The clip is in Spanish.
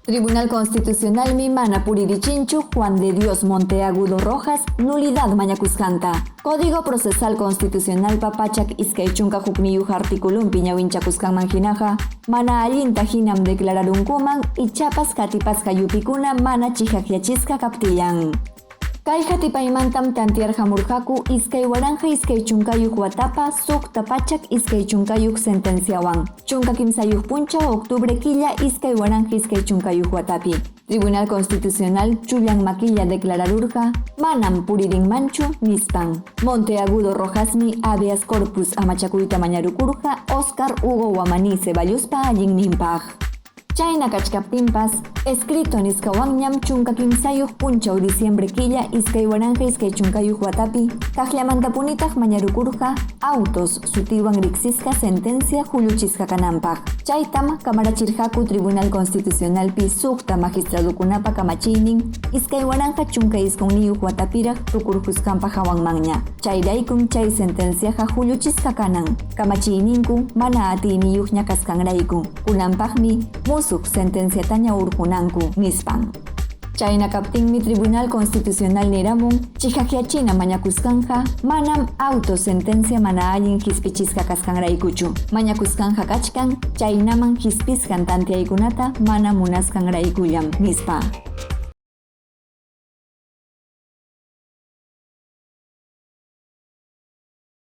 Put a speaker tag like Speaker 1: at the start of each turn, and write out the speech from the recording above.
Speaker 1: Tribunal Constitucional mi mana puririchinchu Juan de Dios Monteagudo Rojas nulidad mañakusqanta. Código Procesal Constitucional papachak iskaychunka hukniyuq articulum piñawinchakusqanman hinaqa mana allinta hinam declararunkuman ichapas katipasqa yupikuna mana chihaqyachisqa kaptiyan. Kay hatipaymantam tantiarhamurqaku iskay waranja iskay chunkayuq watapa sukta pachak iskay chunkayuq sentenciawan. Chunka kimsayuq puncha octubre quilla iskay waranja iskay chunkayuq watapi. Tribunal Constitucional chullan maquilla declararurqa manam puririnmanchu nispan. Monteagudo Rojasmi habeas corpus amachakuyta mañarukurqa Oscar Hugo Wamani Ceballuspa allin nimpaq. Chayna kachkaptinpas, escrito niskawanñam chunka kimsayuq punchaw diciembre quilla iskay waranja iskay chunkayuq watapi kaqllamantapunitaq mañarukurqa autos sutiwan riqsisqa sentencia hulluchisqa kananpaq. Chaytam kamarachirqaku Tribunal Constitucional pi sukta magistradukunapa kamachiynin iskay waranja chunka isqunniyuq watapiraq tukurqusqanpaq hawanmanña. Chayraykum chay sentenciaqa hulluchisqa kanan. Kamachiyninku mana atiyniyuqña kasqanrayku. Kunanpaqmi musuk sentenciataña urqunanku nispan. Chayna kaptinmi Tribunal Constitucional niramun chihaqyachina mañakusqanja manam auto sentencia mana allin hispichisqa kasqanraykuchu. Mañakusqanja kachkan chaynaman hispisqan tantiaykunata mana munasqanraykullam nispa.